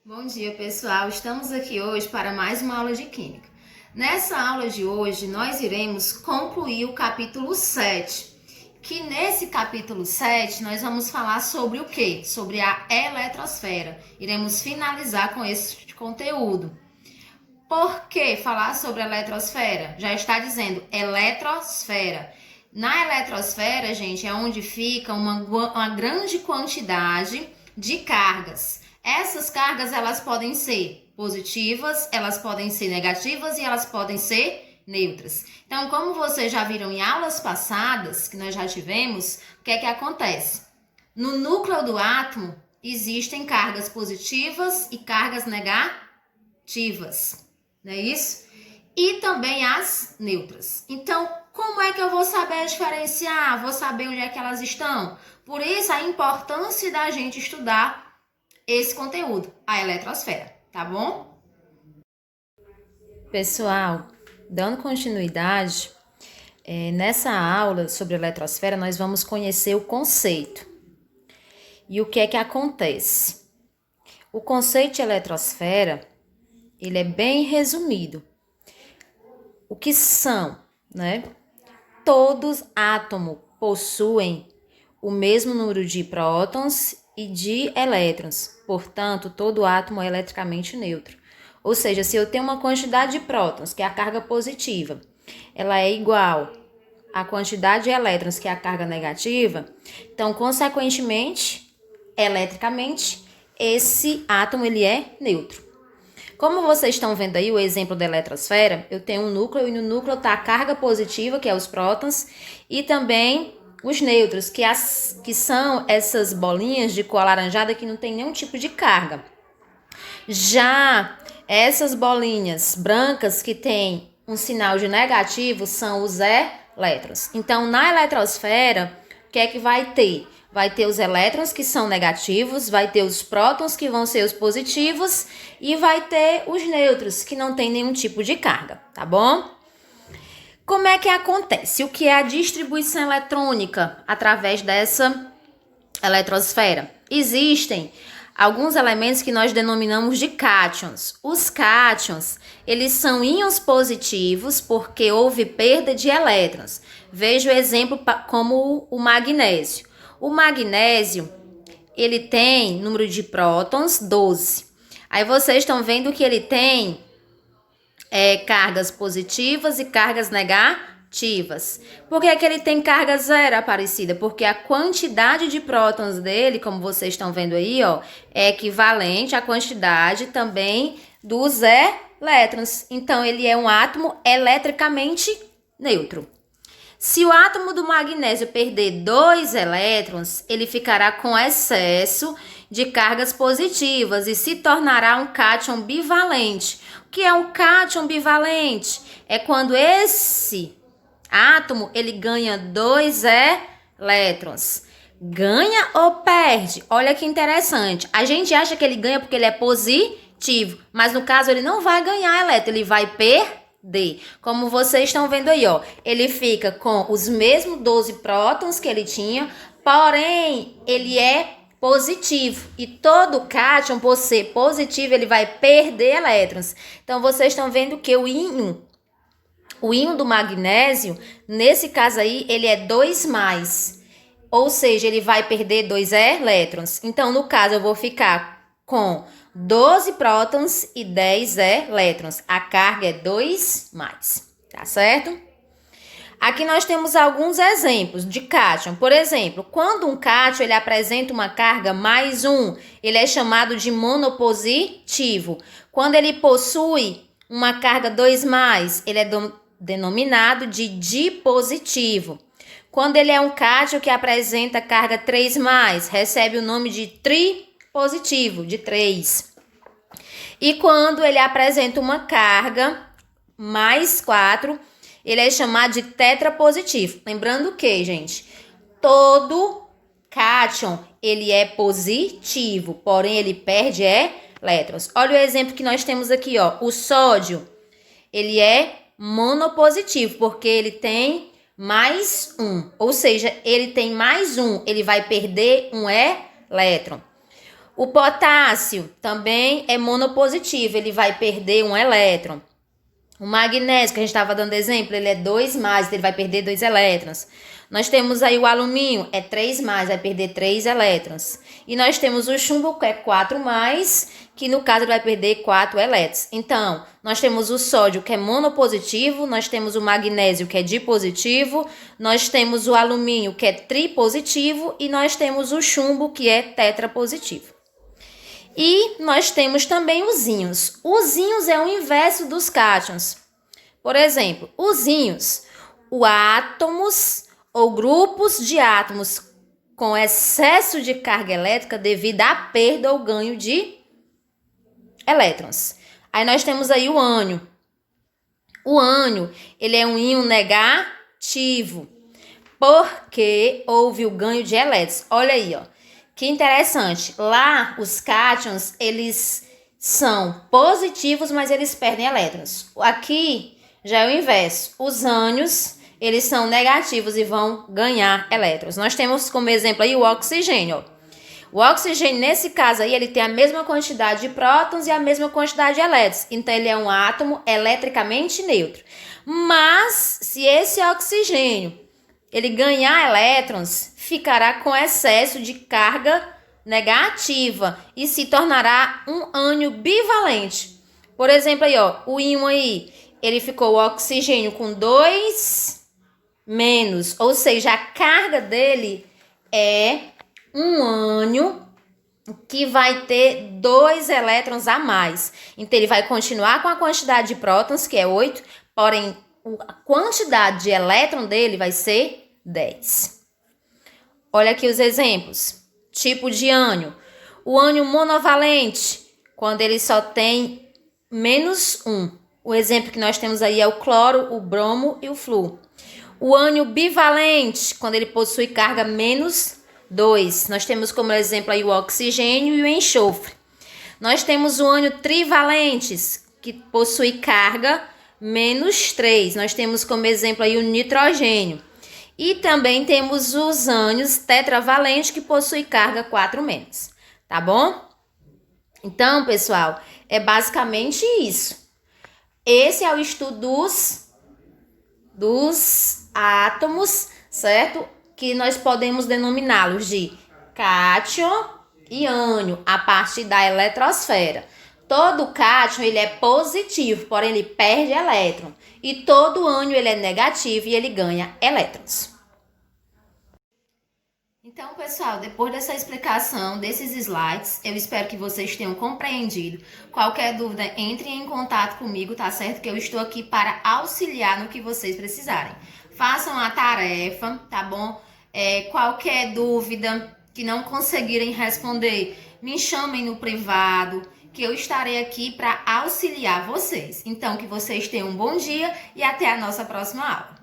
Bom dia, pessoal. Estamos aqui hoje para mais uma aula de Química. Nessa aula de hoje, nós iremos concluir o capítulo 7, que nesse capítulo 7 nós vamos falar sobre o quê? Sobre a eletrosfera. Iremos finalizar com esse conteúdo. Por que falar sobre a eletrosfera? Já está dizendo eletrosfera. Na eletrosfera, gente, é onde fica uma grande quantidade de cargas. Essas cargas, elas podem ser positivas, elas podem ser negativas e elas podem ser neutras. Então, como vocês já viram em aulas passadas, que nós já tivemos, o que é que acontece? No núcleo do átomo, existem cargas positivas e cargas negativas, não é isso? E também as neutras. Então, como é que eu vou saber diferenciar? Vou saber onde é que elas estão? Por isso, a importância da gente estudar esse conteúdo, a eletrosfera, tá bom? Pessoal, dando continuidade, nessa aula sobre a eletrosfera, nós vamos conhecer o conceito. E o que é que acontece? O conceito de eletrosfera, ele é bem resumido. O que são, né? Todos átomos possuem o mesmo número de prótons e de elétrons. Portanto, todo átomo é eletricamente neutro. Ou seja, se eu tenho uma quantidade de prótons, que é a carga positiva, ela é igual à quantidade de elétrons, que é a carga negativa, então, consequentemente, eletricamente, esse átomo ele é neutro. Como vocês estão vendo aí o exemplo da eletrosfera, eu tenho um núcleo e no núcleo está a carga positiva, que é os prótons, e também os nêutrons, que são essas bolinhas de cor alaranjada que não tem nenhum tipo de carga. Já essas bolinhas brancas que têm um sinal de negativo são os elétrons. Então, na eletrosfera, o que é que vai ter? Vai ter os elétrons que são negativos, vai ter os prótons que vão ser os positivos e vai ter os nêutrons que não tem nenhum tipo de carga, tá bom? Como é que acontece? O que é a distribuição eletrônica através dessa eletrosfera? Existem alguns elementos que nós denominamos de cátions. Os cátions, eles são íons positivos porque houve perda de elétrons. Veja o exemplo como o magnésio. O magnésio, ele tem número de prótons 12. Aí vocês estão vendo que ele tem cargas positivas e cargas negativas. Por que ele tem carga zero, Aparecida? Porque a quantidade de prótons dele, como vocês estão vendo aí, ó, é equivalente à quantidade também dos elétrons. Então, ele é um átomo eletricamente neutro. Se o átomo do magnésio perder 2 elétrons, ele ficará com excesso de cargas positivas e se tornará um cátion bivalente. O que é um cátion bivalente? É quando esse átomo ele ganha 2 elétrons. Ganha ou perde? Olha que interessante. A gente acha que ele ganha porque ele é positivo, mas no caso ele não vai ganhar elétron, ele vai perder. Como vocês estão vendo aí, ó, ele fica com os mesmos 12 prótons que ele tinha, porém, ele é positivo. E todo cátion, por ser positivo, ele vai perder elétrons. Então, vocês estão vendo que o íon do magnésio, nesse caso aí, ele é 2+. Ou seja, ele vai perder 2 elétrons. Então, no caso, eu vou ficar com 12 prótons e 10 elétrons. A carga é 2+, tá certo? Aqui nós temos alguns exemplos de cátion. Por exemplo, quando um cátion ele apresenta uma carga +1, ele é chamado de monopositivo. Quando ele possui uma carga 2+, ele é denominado de dipositivo. Quando ele é um cátion que apresenta carga 3+, recebe o nome de tripositivo, de 3. E quando ele apresenta uma carga +4, ele é chamado de tetrapositivo. Lembrando que, gente, todo cátion, ele é positivo, porém ele perde elétrons. Olha o exemplo que nós temos aqui, ó. O sódio, ele é monopositivo, porque ele tem +1. Ou seja, ele tem +1, ele vai perder um elétron. O potássio também é monopositivo, ele vai perder um elétron. O magnésio, que a gente estava dando exemplo, ele é 2+, ele vai perder 2 elétrons. Nós temos aí o alumínio, é 3+, vai perder 3 elétrons. E nós temos o chumbo, que é 4+, que no caso ele vai perder 4 elétrons. Então, nós temos o sódio, que é monopositivo, nós temos o magnésio, que é dipositivo, nós temos o alumínio, que é tripositivo, e nós temos o chumbo, que é tetrapositivo. E nós temos também os íons. Os íons é o inverso dos cátions. Por exemplo, os íons, os átomos ou grupos de átomos com excesso de carga elétrica devido à perda ou ganho de elétrons. Aí nós temos aí o ânion. O ânion, ele é um íon negativo, porque houve o ganho de elétrons. Olha aí, ó. Que interessante. Lá, os cátions, eles são positivos, mas eles perdem elétrons. Aqui já é o inverso. Os ânions, eles são negativos e vão ganhar elétrons. Nós temos como exemplo aí o oxigênio. O oxigênio, nesse caso aí, ele tem a mesma quantidade de prótons e a mesma quantidade de elétrons. Então, ele é um átomo eletricamente neutro. Mas, se esse oxigênio ele ganhar elétrons, ficará com excesso de carga negativa e se tornará um ânion bivalente. Por exemplo, aí, ó, o íon aí, ele ficou o oxigênio com 2-, ou seja, a carga dele é um ânion que vai ter 2 elétrons a mais. Então, ele vai continuar com a quantidade de prótons, que é 8, porém, a quantidade de elétron dele vai ser 10. Olha aqui os exemplos. Tipo de ânion. O ânion monovalente, quando ele só tem -1. O exemplo que nós temos aí é o cloro, o bromo e o flúor. O ânion bivalente, quando ele possui carga -2. Nós temos como exemplo aí o oxigênio e o enxofre. Nós temos o ânion trivalentes, que possui carga -3. Nós temos como exemplo aí o nitrogênio. E também temos os ânions tetravalentes, que possuem carga 4-. Tá bom? Então, pessoal, é basicamente isso. Esse é o estudo dos átomos, certo? Que nós podemos denominá-los de cátion e ânion, a partir da eletrosfera. Todo cátion ele é positivo, porém ele perde elétron. E todo ânion ele é negativo e ele ganha elétrons. Então, pessoal, depois dessa explicação desses slides, eu espero que vocês tenham compreendido. Qualquer dúvida, entrem em contato comigo, tá certo? Que eu estou aqui para auxiliar no que vocês precisarem. Façam a tarefa, tá bom? Qualquer dúvida que não conseguirem responder, me chamem no privado, que eu estarei aqui para auxiliar vocês. Então, que vocês tenham um bom dia e até a nossa próxima aula.